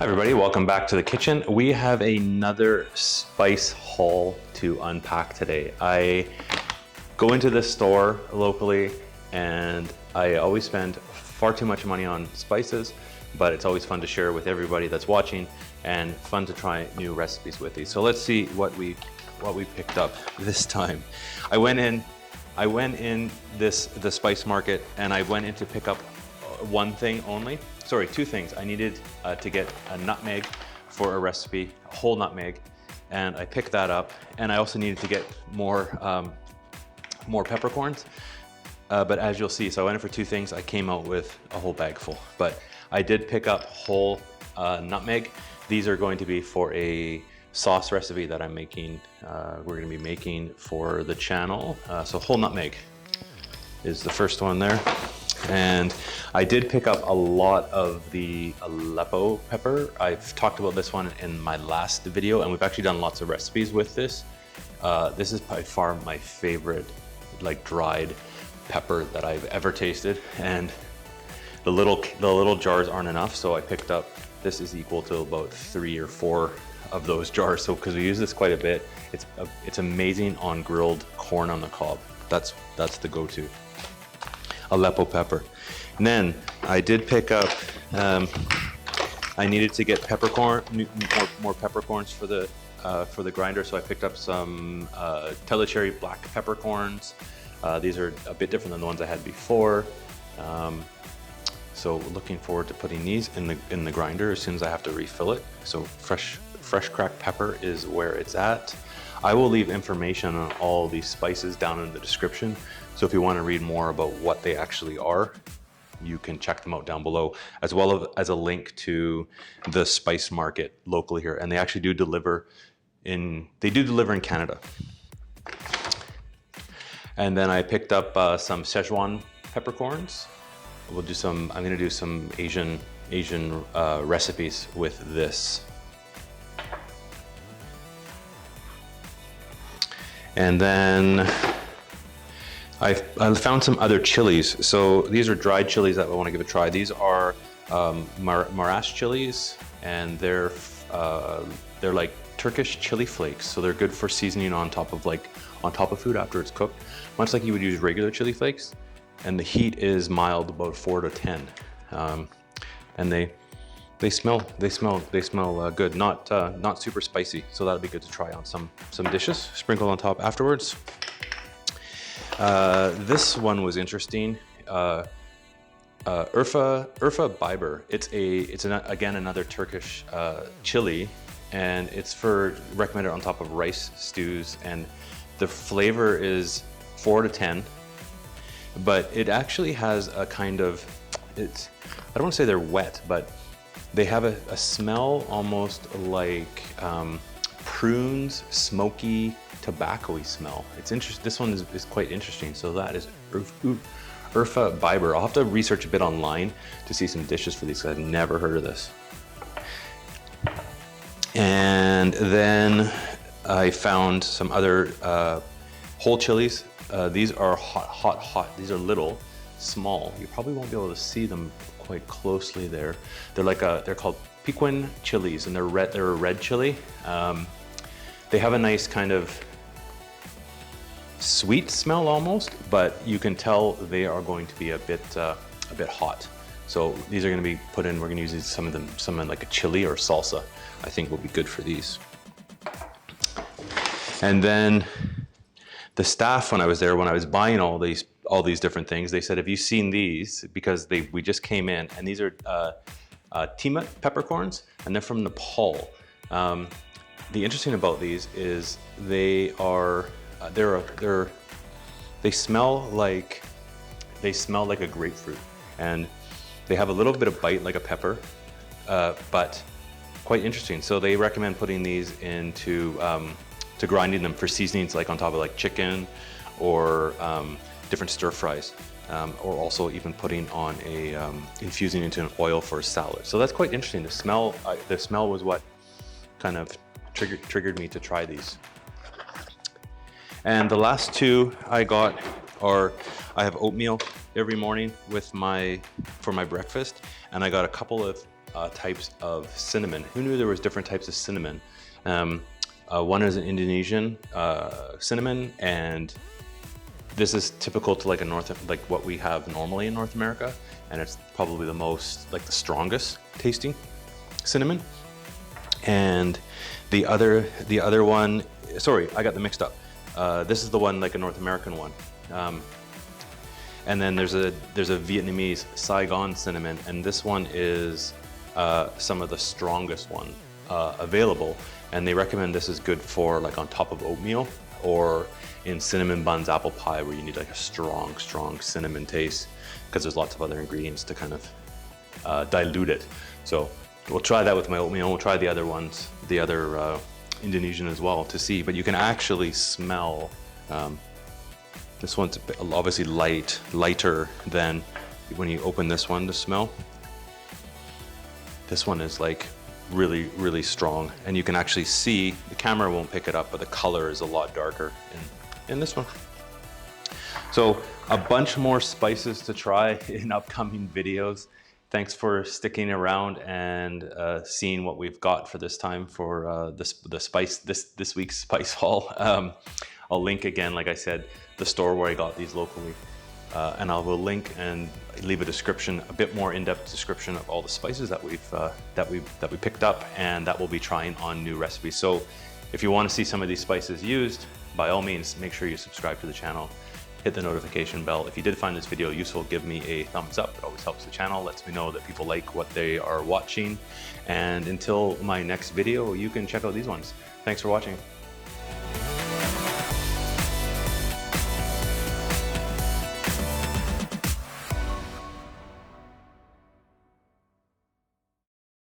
Hi everybody, welcome back to the kitchen. We have another spice haul to unpack today. I go into this store locally and I always spend far too much money on spices, but it's always fun to share with everybody that's watching and fun to try new recipes with these. So let's see what we picked up this time. I went in the spice market and I went in to pick up one thing only. Sorry, two things. I needed to get a nutmeg for a recipe, a whole nutmeg, and I picked that up. And I also needed to get more peppercorns. But as you'll see, so I went in for two things. I came out with a whole bag full. But I did pick up whole nutmeg. These are going to be for a sauce recipe that I'm making. We're going to be making for the channel. So whole nutmeg is the first one there. And I did pick up a lot of the Aleppo pepper. I've talked about this one in my last video, and we've actually done lots of recipes with this. This is by far my favorite, like dried pepper that I've ever tasted. And the little jars aren't enough, so I picked up. This is equal to about 3 or 4 of those jars. So because we use this quite a bit, it's amazing on grilled corn on the cob. That's the go-to. Aleppo pepper. And then I did pick up, I needed to get more peppercorns for the grinder, so I picked up some Telecherry black peppercorns. These are a bit different than the ones I had before. So looking forward to putting these in the grinder as soon as I have to refill it. So fresh cracked pepper is where it's at. I will leave information on all these spices down in the description. So if you want to read more about what they actually are, you can check them out down below, as well as a link to the spice market locally here. And they actually do deliver in Canada. And then I picked up some Sichuan peppercorns. I'm going to do some Asian recipes with this. And then I found some other chilies. So these are dried chilies that I want to give a try. These are Marash chilies, and they're like Turkish chili flakes. So they're good for seasoning on top of food after it's cooked, much like you would use regular chili flakes. And the heat is mild, about 4 to 10, and they smell good, not super spicy. So that'll be good to try on some dishes, sprinkled on top afterwards. This one was interesting. Urfa Biber. It's again another Turkish chili, and it's recommended on top of rice stews. And the flavor is 4 to 10, but it actually has a kind of I don't want to say they're wet, but they have a smell almost like prunes, smoky, tobacco-y smell. It's interesting. This one is quite interesting. So that is Urfa Biber. I'll have to research a bit online to see some dishes for these, because I've never heard of this. And then I found some other whole chilies. These are hot. These are little, small. You probably won't be able to see them quite closely there. They're called Piquin Chiles, and they're a red chili. They have a nice kind of sweet smell almost, but you can tell they are going to be a bit hot. So these are going to be put in. We're going to use some in like a chili or salsa. I think will be good for these. And then the staff, when I was buying all these different things, they said, "Have you seen these?" Because we just came in, and these are Timut peppercorns, and they're from Nepal. The interesting about these is they smell like a grapefruit, and they have a little bit of bite like a pepper, but quite interesting. So they recommend putting these into to grinding them for seasonings, like on top of like chicken or different stir fries, or also even putting on infusing into an oil for a salad. So that's quite interesting. The smell was what kind of triggered me to try these. And the last two I got are, I have oatmeal every morning for my breakfast, and I got a couple of types of cinnamon. Who knew there was different types of cinnamon? One is an Indonesian cinnamon, and this is typical to like what we have normally in North America, and it's probably the most, like the strongest tasting cinnamon. And the other one, sorry, I got them mixed up. This is the one, like a North American one. And then there's a Vietnamese Saigon Cinnamon, and this one is some of the strongest one available. And they recommend this is good for like on top of oatmeal or in cinnamon buns, apple pie, where you need like a strong cinnamon taste, because there's lots of other ingredients to kind of dilute it. So we'll try that with my oatmeal. We'll try the other ones, the other Indonesian as well, to see. But you can actually smell. This one's obviously lighter than when you open this one to smell. This one is like really strong, and you can actually see, the camera won't pick it up, but the color is a lot darker in this one. So a bunch more spices to try in upcoming videos. Thanks for sticking around and seeing what we've got for this time for this week's spice haul. I'll link again, like I said, the store where I got these locally, and I will link and leave a description, a bit more in-depth description of all the spices that we picked up and that we'll be trying on new recipes. So if you want to see some of these spices used, by all means, make sure you subscribe to the channel, hit the notification bell. If you did find this video useful, give me a thumbs up. It always helps the channel, lets me know that people like what they are watching. And until my next video, you can check out these ones. Thanks for watching.